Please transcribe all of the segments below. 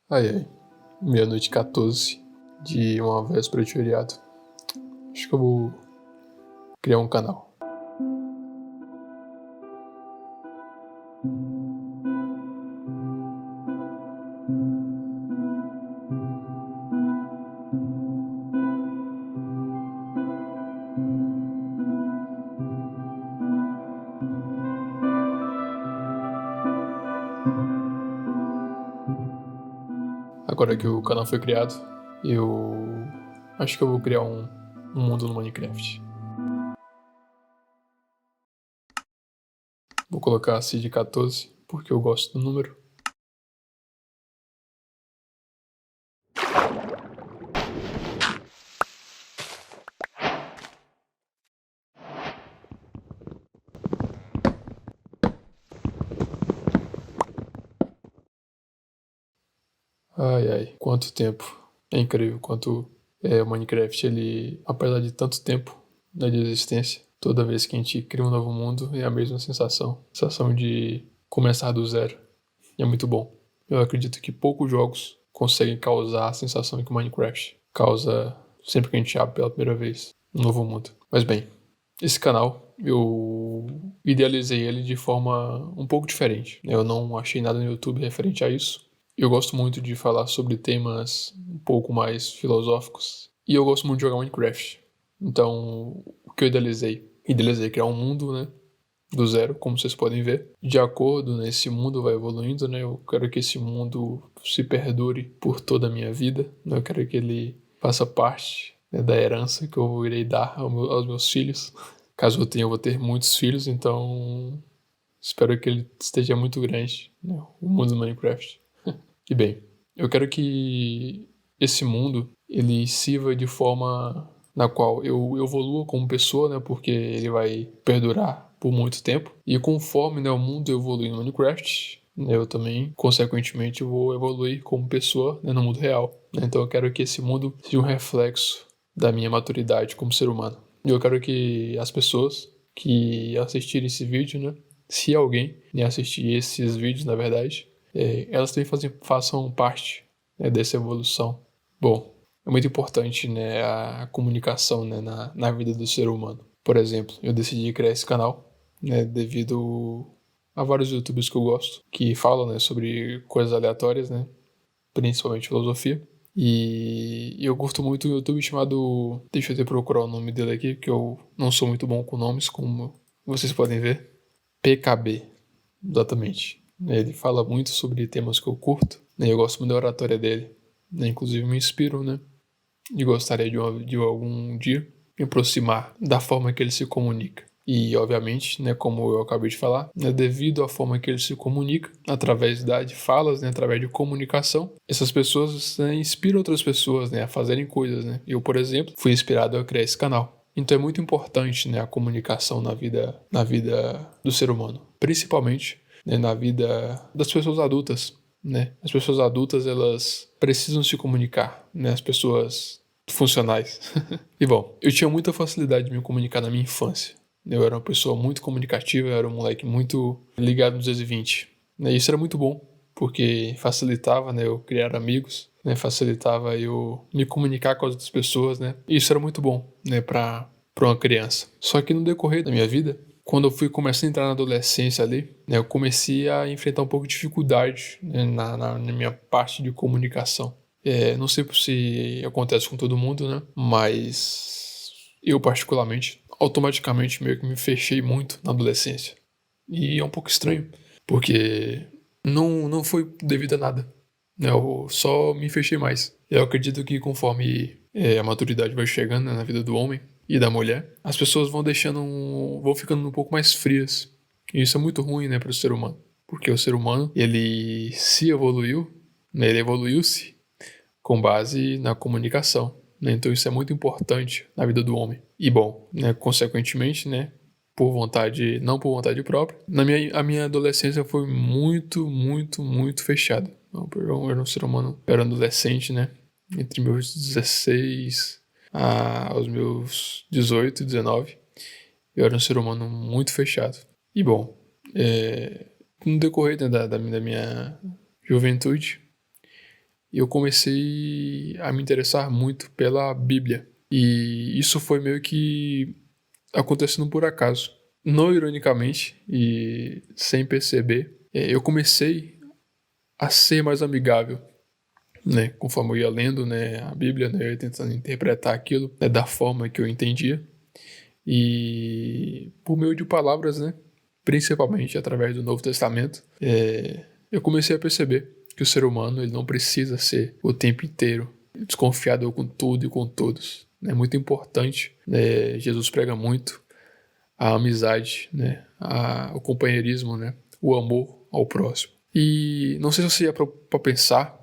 Ai, ai. Meia-noite 14 de uma véspera de feriado. Acho que eu vou criar um canal. Agora que o canal foi criado, eu acho que eu vou criar um mundo no Minecraft. Vou colocar Cid 14 porque eu gosto do número. Ai, ai, quanto tempo. É incrível quanto o Minecraft, ele, apesar de tanto tempo de existência, toda vez que a gente cria um novo mundo, é a mesma sensação. Sensação de começar do zero. E é muito bom. Eu acredito que poucos jogos conseguem causar a sensação que o Minecraft causa sempre que a gente abre pela primeira vez um novo mundo. Mas bem, esse canal, eu idealizei ele de forma um pouco diferente. Eu não achei nada no YouTube referente a isso. Eu gosto muito de falar sobre temas um pouco mais filosóficos. E eu gosto muito de jogar Minecraft. Então, o que eu idealizei? Idealizei criar um mundo, né? Do zero, como vocês podem ver. De acordo, né, esse mundo vai evoluindo, né? Eu quero que esse mundo se perdure por toda a minha vida. Né? Eu quero que ele faça parte, né, da herança que eu irei dar aos meus filhos. Caso eu tenha, eu vou ter muitos filhos, então espero que ele esteja muito grande, né? O mundo do Minecraft. E bem, eu quero que esse mundo ele sirva de forma na qual eu evolua como pessoa, né? Porque ele vai perdurar por muito tempo. E conforme, né, o mundo evolui no Minecraft, né, eu também, consequentemente, vou evoluir como pessoa, né, no mundo real. Né? Então eu quero que esse mundo seja um reflexo da minha maturidade como ser humano. E eu quero que as pessoas que assistirem esse vídeo, né? Se alguém, né, assistir esses vídeos, na verdade, elas também façam parte, né, dessa evolução. Bom, é muito importante, né, a comunicação, né, na vida do ser humano. Por exemplo, eu decidi criar esse canal, né, devido a vários youtubers que eu gosto, que falam, né, sobre coisas aleatórias, né, principalmente filosofia. E eu curto muito um YouTube chamado... Deixa eu até procurar o nome dele aqui, porque eu não sou muito bom com nomes, como vocês podem ver. PKB, exatamente. Ele fala muito sobre temas que eu curto, né? Eu gosto muito da oratória dele, né? Inclusive me inspiro, né? E gostaria de algum dia me aproximar da forma que ele se comunica. E, obviamente, né, como eu acabei de falar, né, devido à forma que ele se comunica, através de falas, né, através de comunicação, essas pessoas, né, inspiram outras pessoas, né, a fazerem coisas. Né? Eu, por exemplo, fui inspirado a criar esse canal. Então é muito importante, né, a comunicação na vida do ser humano, principalmente, né, na vida das pessoas adultas. Né? As pessoas adultas, elas precisam se comunicar, né? As pessoas funcionais. E bom, eu tinha muita facilidade de me comunicar na minha infância. Eu era uma pessoa muito comunicativa, eu era um moleque muito ligado no 220. Né? Isso era muito bom, porque facilitava, né, eu criar amigos, né, facilitava eu me comunicar com as outras pessoas, né? E isso era muito bom, né, para uma criança. Só que no decorrer da minha vida, quando eu fui começar a entrar na adolescência ali, né, eu comecei a enfrentar um pouco de dificuldade, né, na minha parte de comunicação. Não sei se acontece com todo mundo, né? Mas eu, particularmente, automaticamente meio que me fechei muito na adolescência. E é um pouco estranho, porque não foi devido a nada. Né? Eu só me fechei mais. Eu acredito que conforme a maturidade vai chegando, né, na vida do homem e da mulher, as pessoas vão ficando um pouco mais frias. E isso é muito ruim, né, para o ser humano. Porque o ser humano, ele se evoluiu, né, ele evoluiu-se com base na comunicação. Né? Então isso é muito importante na vida do homem. E bom, né, consequentemente, né, não por vontade própria, a minha adolescência foi muito, muito, muito fechada. Eu era um ser humano, eu era um adolescente, né, entre meus 16 aos meus 18 e 19, eu era um ser humano muito fechado. E bom, no decorrer, né, da minha juventude, e eu comecei a me interessar muito pela Bíblia. E isso foi meio que acontecendo por acaso. Não ironicamente e sem perceber, eu comecei a ser mais amigável, né? Conforme eu ia lendo, né, a Bíblia, né, eu ia tentando interpretar aquilo, né, da forma que eu entendia. E por meio de palavras, né, principalmente através do Novo Testamento, eu comecei a perceber que o ser humano ele não precisa ser o tempo inteiro desconfiado com tudo e com todos. É muito importante, né? Jesus prega muito a amizade, né? O companheirismo, né? O amor ao próximo. E não sei se você ia para pensar,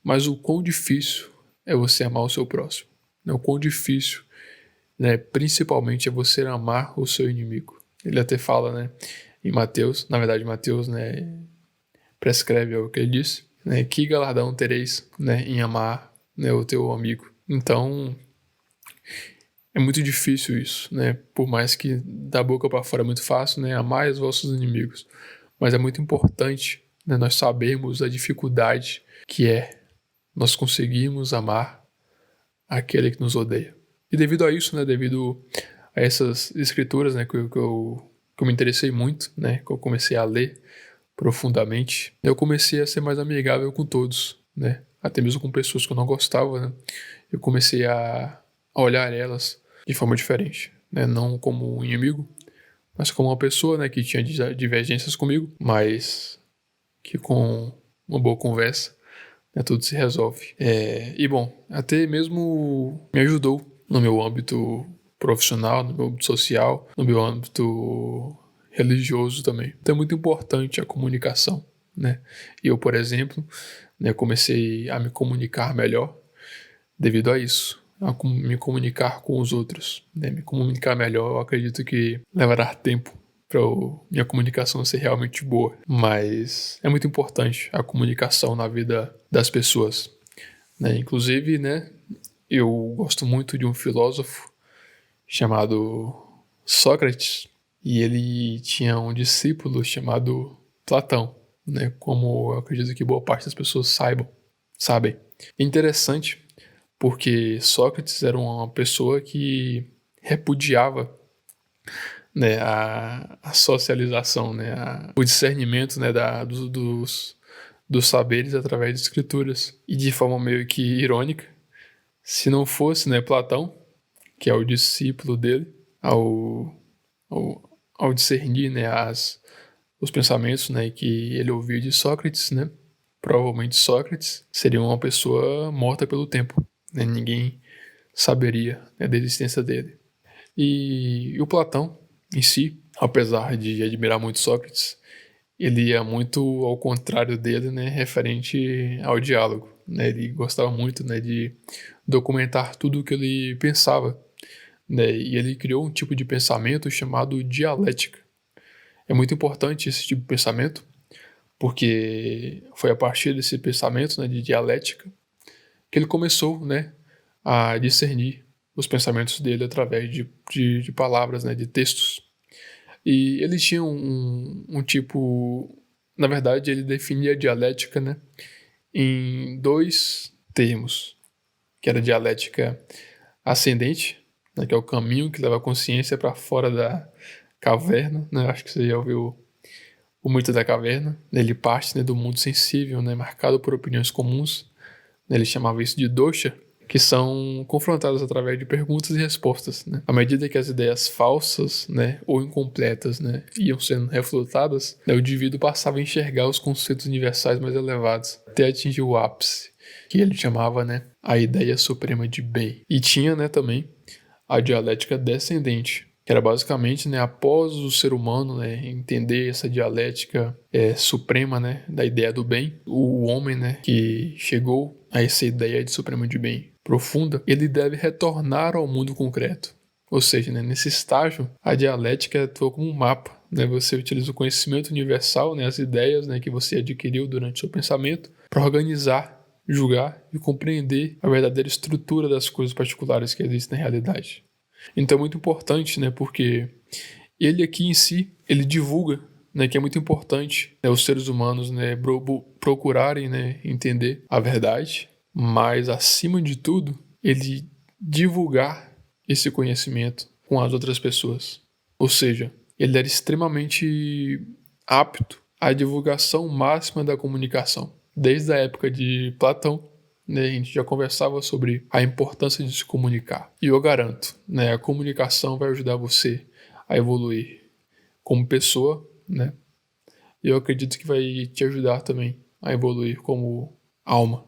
mas o quão difícil é você amar o seu próximo. Né? O quão difícil, né? Principalmente é você amar o seu inimigo. Ele até fala, né? Em Mateus, na verdade Mateus, né? Prescreve o que ele disse, né? Que galardão tereis, né? Em amar, né? O teu amigo. Então é muito difícil isso, né? Por mais que da boca para fora é muito fácil, né? Amar os vossos inimigos. Mas é muito importante, né? Nós sabermos a dificuldade que é nós conseguirmos amar aquele que nos odeia. E devido a isso, né? Devido a essas escrituras, né? Que eu me interessei muito, né? Que eu comecei a ler profundamente, eu comecei a ser mais amigável com todos, né? Até mesmo com pessoas que eu não gostava, né? Eu comecei a olhar elas de forma diferente, né? Não como um inimigo, mas como uma pessoa, né, que tinha divergências comigo, mas que com uma boa conversa, né, tudo se resolve. E bom, até mesmo me ajudou no meu âmbito profissional, no meu âmbito social, no meu âmbito religioso também. Então é muito importante a comunicação, né? Eu, por exemplo, né, comecei a me comunicar melhor devido a isso, a me comunicar com os outros, né? Me comunicar melhor, eu acredito que levará tempo para minha comunicação ser realmente boa, mas é muito importante a comunicação na vida das pessoas, né? Inclusive, né, eu gosto muito de um filósofo chamado Sócrates, e ele tinha um discípulo chamado Platão, né? Como eu acredito que boa parte das pessoas sabem. É interessante porque Sócrates era uma pessoa que repudiava, né, a socialização, né, o discernimento, né, dos saberes através de escrituras. E de forma meio que irônica, se não fosse, né, Platão, que é o discípulo dele, ao discernir, né, os pensamentos, né, que ele ouvia de Sócrates, né, provavelmente Sócrates seria uma pessoa morta pelo tempo, né, ninguém saberia, né, da existência dele. E o Platão, em si, apesar de admirar muito Sócrates, ele ia muito ao contrário dele, né, referente ao diálogo, né, ele gostava muito, né, de documentar tudo o que ele pensava, né, e ele criou um tipo de pensamento chamado dialética. É muito importante esse tipo de pensamento, porque foi a partir desse pensamento, né, de dialética que ele começou, né, a discernir os pensamentos dele através de palavras, né, de textos. E ele tinha um tipo... Na verdade, ele definia a dialética, né, em dois termos, que era a dialética ascendente, né, que é o caminho que leva a consciência para fora da caverna, né, acho que você já ouviu o mito da caverna. Ele parte, né, do mundo sensível, né, marcado por opiniões comuns. Ele chamava isso de dosha, que são confrontadas através de perguntas e respostas, né? À medida que as ideias falsas, né, ou incompletas, né, iam sendo refutadas, né, o indivíduo passava a enxergar os conceitos universais mais elevados, até atingir o ápice, que ele chamava, né, a ideia suprema de bem. E tinha, né, também a dialética descendente, que era basicamente, né, após o ser humano, né, entender essa dialética suprema, né, da ideia do bem, o homem, né, que chegou a essa ideia de supremo de bem profunda, ele deve retornar ao mundo concreto. Ou seja, né, nesse estágio, a dialética atua como um mapa, né, você utiliza o conhecimento universal, né, as ideias, né, que você adquiriu durante o seu pensamento, para organizar, julgar e compreender a verdadeira estrutura das coisas particulares que existem na realidade. Então é muito importante, né, porque ele aqui em si, ele divulga, né, que é muito importante, né, os seres humanos, né, procurarem, né, entender a verdade, mas acima de tudo, ele divulgar esse conhecimento com as outras pessoas. Ou seja, ele era extremamente apto à divulgação máxima da comunicação. Desde a época de Platão, né, a gente já conversava sobre a importância de se comunicar. E eu garanto, né, a comunicação vai ajudar você a evoluir como pessoa, né? E eu acredito que vai te ajudar também a evoluir como alma.